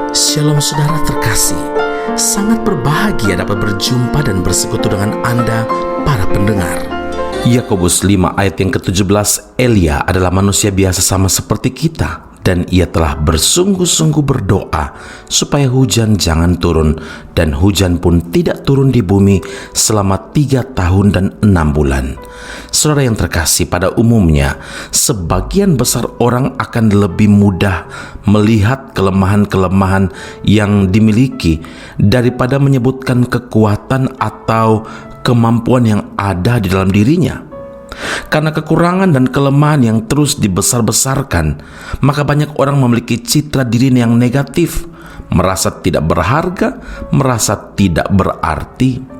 Shalom saudara terkasih, sangat berbahagia dapat berjumpa dan bersekutu dengan Anda para pendengar. Yakobus 5 ayat yang ke-17, Elia adalah manusia biasa sama seperti kita, dan ia telah bersungguh-sungguh berdoa supaya hujan jangan turun, dan hujan pun tidak turun di bumi selama 3 tahun dan 6 bulan. Saudara yang terkasih, pada umumnya sebagian besar orang akan lebih mudah melihat kelemahan-kelemahan yang dimiliki daripada menyebutkan kekuatan atau kemampuan yang ada di dalam dirinya. Karena kekurangan dan kelemahan yang terus dibesar-besarkan, maka banyak orang memiliki citra diri yang negatif, merasa tidak berharga, merasa tidak berarti.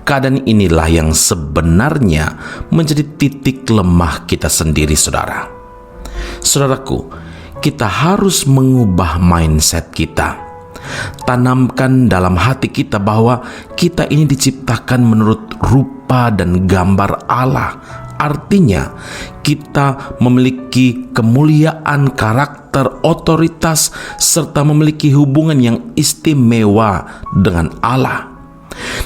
Keadaan inilah yang sebenarnya menjadi titik lemah kita sendiri, saudara. Saudaraku, kita harus mengubah mindset kita. Tanamkan dalam hati kita bahwa kita ini diciptakan menurut rupa dan gambar Allah. Artinya, kita memiliki kemuliaan, karakter, otoritas, serta memiliki hubungan yang istimewa dengan Allah.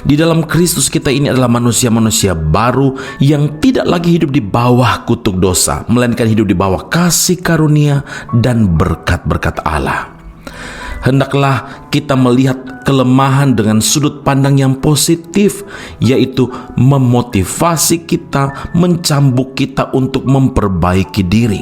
Di dalam Kristus kita ini adalah manusia-manusia baru yang tidak lagi hidup di bawah kutuk dosa, melainkan hidup di bawah kasih karunia dan berkat-berkat Allah. Hendaklah kita melihat kelemahan dengan sudut pandang yang positif, yaitu memotivasi kita, mencambuk kita untuk memperbaiki diri.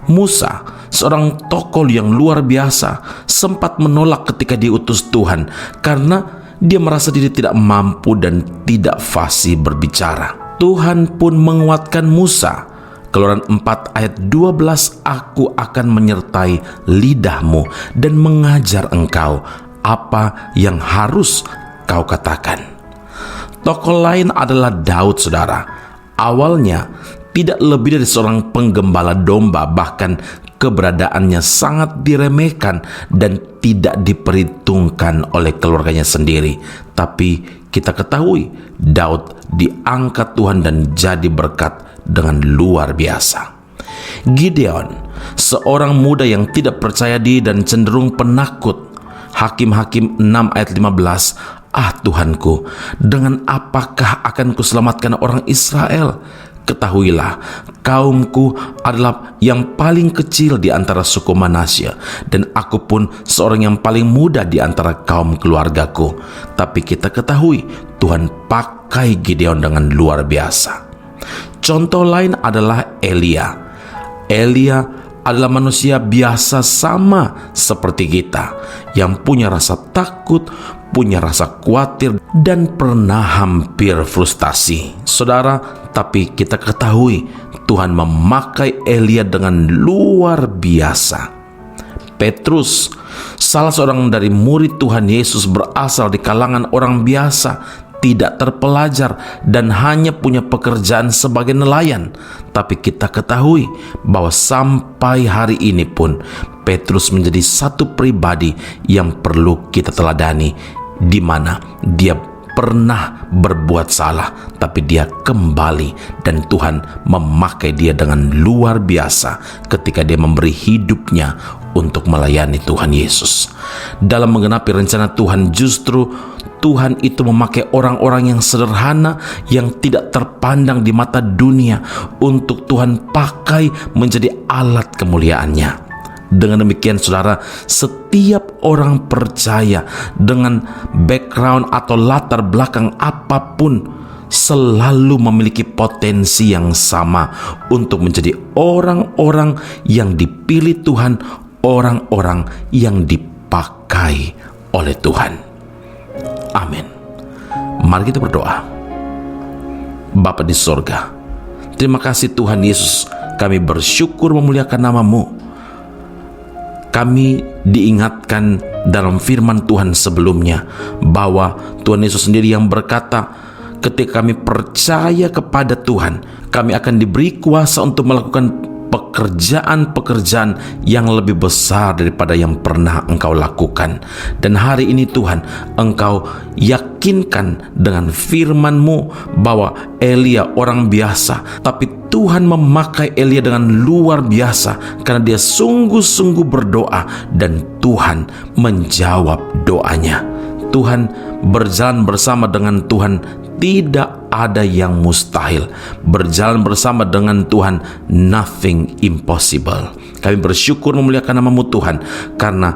Musa, seorang tokoh yang luar biasa, sempat menolak ketika diutus Tuhan karena dia merasa diri tidak mampu dan tidak fasih berbicara. Tuhan pun menguatkan Musa. Keluaran 4 ayat 12, aku akan menyertai lidahmu dan mengajar engkau apa yang harus kau katakan. Tokoh lain adalah Daud, saudara. Awalnya tidak lebih dari seorang penggembala domba, bahkan keberadaannya sangat diremehkan dan tidak diperhitungkan oleh keluarganya sendiri. Tapi kita ketahui Daud diangkat Tuhan dan jadi berkat dengan luar biasa. Gideon, seorang muda yang tidak percaya diri dan cenderung penakut. Hakim-Hakim 6 ayat 15, Tuhanku, dengan apakah akan kuselamatkan orang Israel? Ketahuilah, kaumku adalah yang paling kecil di antara suku Manasye, dan aku pun seorang yang paling muda di antara kaum keluargaku. Tapi kita ketahui, Tuhan pakai Gideon dengan luar biasa. Contoh lain adalah Elia. Elia adalah manusia biasa sama seperti kita, yang punya rasa takut, punya rasa khawatir, dan pernah hampir frustasi. Saudara, tapi kita ketahui Tuhan memakai Elia dengan luar biasa. Petrus, salah seorang dari murid Tuhan Yesus, berasal di kalangan orang biasa, tidak terpelajar, dan hanya punya pekerjaan sebagai nelayan. Tapi kita ketahui bahwa sampai hari ini pun Petrus menjadi satu pribadi yang perlu kita teladani, di mana dia pernah berbuat salah, tapi dia kembali dan Tuhan memakai dia dengan luar biasa ketika dia memberi hidupnya untuk melayani Tuhan Yesus. Dalam menggenapi rencana Tuhan, justru Tuhan itu memakai orang-orang yang sederhana, yang tidak terpandang di mata dunia, untuk Tuhan pakai menjadi alat kemuliaannya. Dengan demikian, saudara, setiap orang percaya dengan background atau latar belakang apapun selalu memiliki potensi yang sama untuk menjadi orang-orang yang dipilih Tuhan, orang-orang yang dipakai oleh Tuhan. Amin. Mari kita berdoa. Bapa di sorga, terima kasih Tuhan Yesus, kami bersyukur memuliakan nama-Mu. Kami diingatkan dalam firman Tuhan sebelumnya bahwa Tuhan Yesus sendiri yang berkata, ketika kami percaya kepada Tuhan, kami akan diberi kuasa untuk melakukan pekerjaan-pekerjaan yang lebih besar daripada yang pernah Engkau lakukan. Dan hari ini Tuhan, Engkau yakinkan dengan firman-Mu bahwa Elia orang biasa, tapi Tuhan memakai Elia dengan luar biasa karena dia sungguh-sungguh berdoa dan Tuhan menjawab doanya. Tuhan, berjalan bersama dengan Tuhan tidak ada yang mustahil. Berjalan bersama dengan Tuhan, nothing impossible. Kami bersyukur memuliakan nama-Mu Tuhan, karena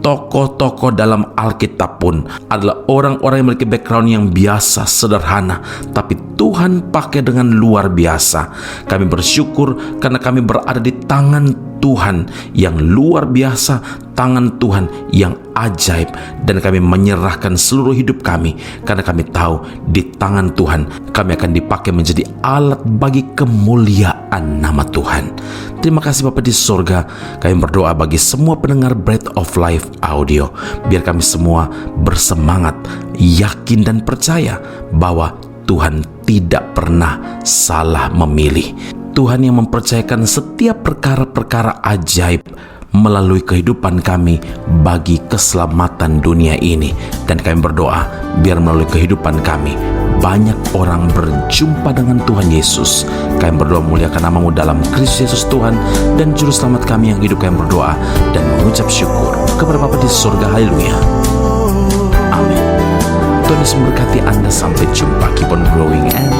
tokoh-tokoh dalam Alkitab pun adalah orang-orang yang memiliki background yang biasa, sederhana, tapi Tuhan pakai dengan luar biasa. Kami bersyukur karena kami berada di tangan Tuhan yang luar biasa, tangan Tuhan yang ajaib, dan kami menyerahkan seluruh hidup kami karena kami tahu di tangan Tuhan kami akan dipakai menjadi alat bagi kemuliaan nama Tuhan. Terima kasih Bapa di surga. Kami berdoa bagi semua pendengar Bread of Life Audio, biar kami semua bersemangat, yakin dan percaya bahwa Tuhan tidak pernah salah memilih. Tuhan yang mempercayakan setiap perkara-perkara ajaib melalui kehidupan kami bagi keselamatan dunia ini. Dan kami berdoa biar melalui kehidupan kami banyak orang berjumpa dengan Tuhan Yesus. Kami berdoa muliakan nama-Mu dalam Kristus Yesus Tuhan dan Juru Selamat kami yang hidup. Kami berdoa dan mengucap syukur kepada Bapa di surga. Haleluya. Amin. Tuhan Yesus memberkati Anda. Sampai jumpa. Keep on growing and